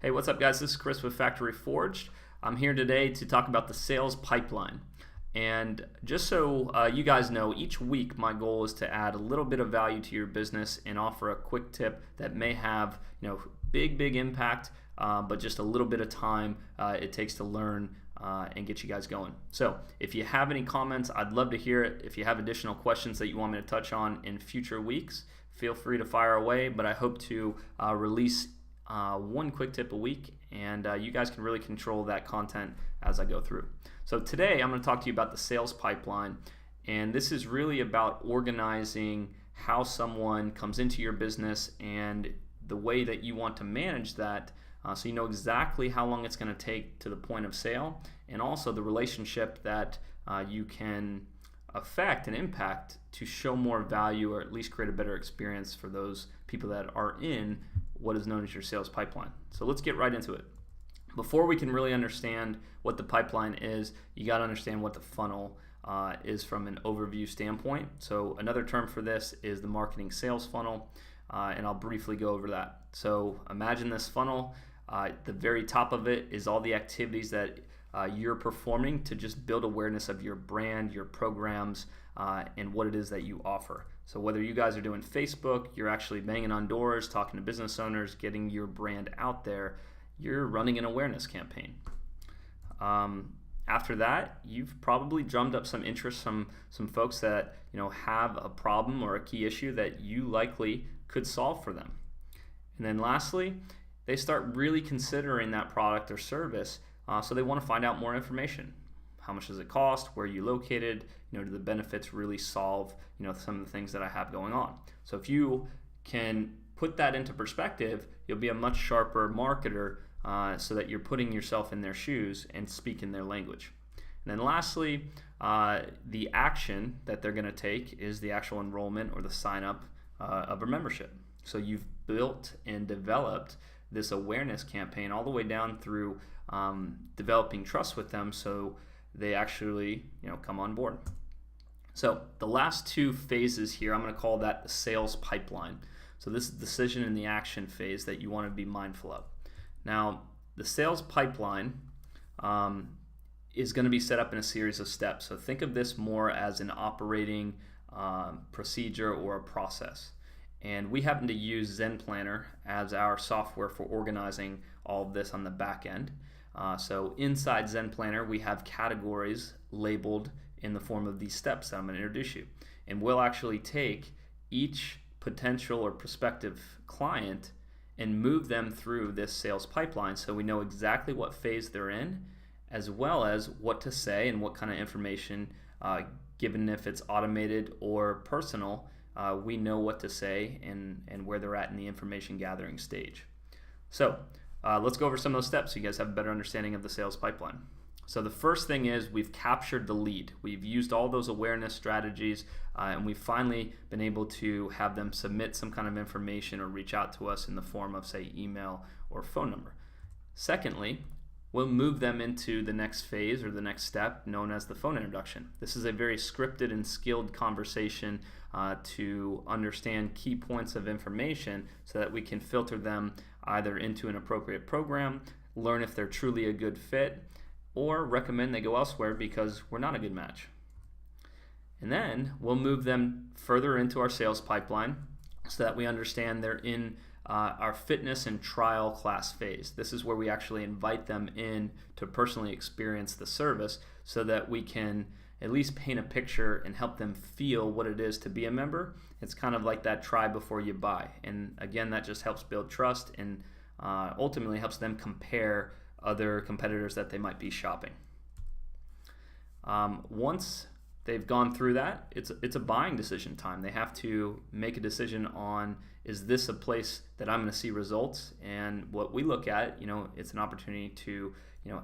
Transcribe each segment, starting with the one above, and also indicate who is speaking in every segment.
Speaker 1: Hey, what's up, guys? This is Chris with Factory Forged. I'm here today to talk about the sales pipeline. And just so you guys know, each week my goal is to add a little bit of value to your business and offer a quick tip that may have big impact, but just a little bit of time it takes to learn and get you guys going. So if you have any comments, I'd love to hear it. If you have additional questions that you want me to touch on in future weeks, feel free to fire away. But I hope to release one quick tip a week, and you guys can really control that content as I go through. So today I'm going to talk to you about the sales pipeline, and this is really about organizing how someone comes into your business and the way that you want to manage that, so you know exactly how long it's going to take to the point of sale, and also the relationship that you can affect and impact to show more value, or at least create a better experience for those people that are in what is known as your sales pipeline. So let's get right into it. Before we can really understand what the pipeline is, you got to understand what the funnel is from an overview standpoint. So another term for this is the marketing sales funnel, and I'll briefly go over that. So imagine this funnel. The very top of it is all the activities that you're performing to just build awareness of your brand, your programs, and what it is that you offer. So whether you guys are doing Facebook, you're actually banging on doors, talking to business owners, getting your brand out there, you're running an awareness campaign. After that, you've probably drummed up some interest from some folks that have a problem or a key issue that you likely could solve for them. And then lastly, they start really considering that product or service, so they want to find out more information. How much does it cost? Where are you located? Do the benefits really solve some of the things that I have going on? So if you can put that into perspective, you'll be a much sharper marketer, so that you're putting yourself in their shoes and speaking their language. And then lastly, the action that they're going to take is the actual enrollment or the sign up of a membership. So you've built and developed this awareness campaign all the way down through developing trust with them, so they actually come on board. So the last two phases here, I'm going to call that the sales pipeline. So this is the decision and the action phase that you want to be mindful of. Now, the sales pipeline is going to be set up in a series of steps. So think of this more as an operating procedure or a process. And we happen to use ZenPlanner as our software for organizing all of this on the back end. So inside ZenPlanner, we have categories labeled in the form of these steps that I'm going to introduce you. And we'll actually take each potential or prospective client and move them through this sales pipeline, so we know exactly what phase they're in, as well as what to say and what kind of information, given if it's automated or personal, we know what to say and where they're at in the information gathering stage. So let's go over some of those steps so you guys have a better understanding of the sales pipeline. So the first thing is we've captured the lead. We've used all those awareness strategies, and we've finally been able to have them submit some kind of information or reach out to us in the form of, say, email or phone number. Secondly, we'll move them into the next phase or the next step known as the phone introduction. This is a very scripted and skilled conversation to understand key points of information so that we can filter them either into an appropriate program, learn if they're truly a good fit, or recommend they go elsewhere because we're not a good match. And then we'll move them further into our sales pipeline so that we understand they're in our fitness and trial class phase. This is where we actually invite them in to personally experience the service so that we can at least paint a picture and help them feel what it is to be a member. It's kind of like that try before you buy. And again, that just helps build trust and ultimately helps them compare other competitors that they might be shopping. Once they've gone through that, it's a buying decision time. They have to make a decision on, is this a place that I'm going to see results? And what we look at, it's an opportunity to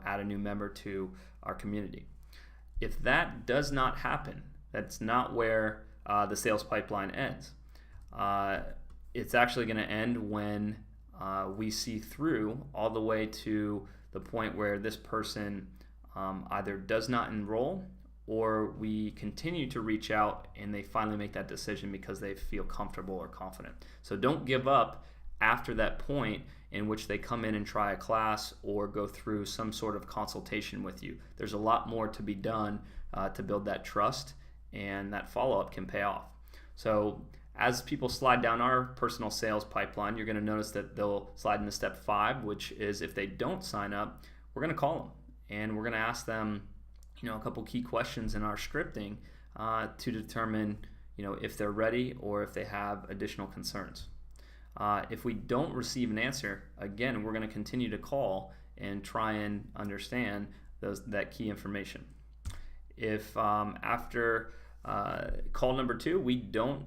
Speaker 1: add a new member to our community. If that does not happen, that's not where the sales pipeline ends. It's actually going to end when we see through all the way to the point where this person either does not enroll, or we continue to reach out and they finally make that decision because they feel comfortable or confident. So don't give up after that point in which they come in and try a class or go through some sort of consultation with you. There's a lot more to be done to build that trust, and that follow-up can pay off. So as people slide down our personal sales pipeline, you're going to notice that they'll slide into step 5, which is if they don't sign up, we're going to call them and we're going to ask them, a couple key questions in our scripting to determine, if they're ready or if they have additional concerns. If we don't receive an answer, again, we're going to continue to call and try and understand that key information. If after call number 2, we don't,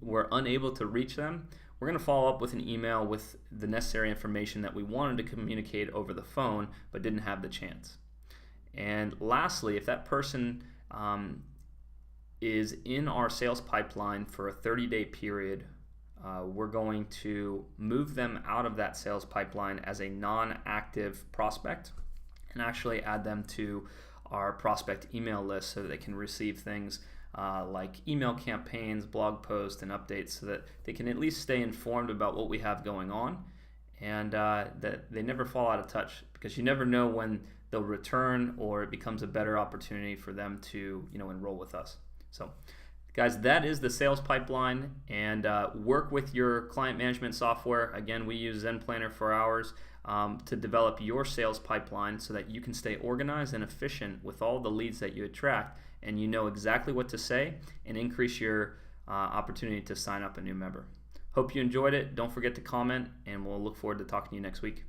Speaker 1: we're unable to reach them, we're going to follow up with an email with the necessary information that we wanted to communicate over the phone but didn't have the chance. And lastly, if that person is in our sales pipeline for a 30-day period, we're going to move them out of that sales pipeline as a non-active prospect and actually add them to our prospect email list so that they can receive things like email campaigns, blog posts, and updates so that they can at least stay informed about what we have going on, and that they never fall out of touch, because you never know when they'll return or it becomes a better opportunity for them to enroll with us. So guys, that is the sales pipeline, and work with your client management software. Again, we use ZenPlanner for ours to develop your sales pipeline so that you can stay organized and efficient with all the leads that you attract, and you know exactly what to say and increase your opportunity to sign up a new member. Hope you enjoyed it. Don't forget to comment, and we'll look forward to talking to you next week.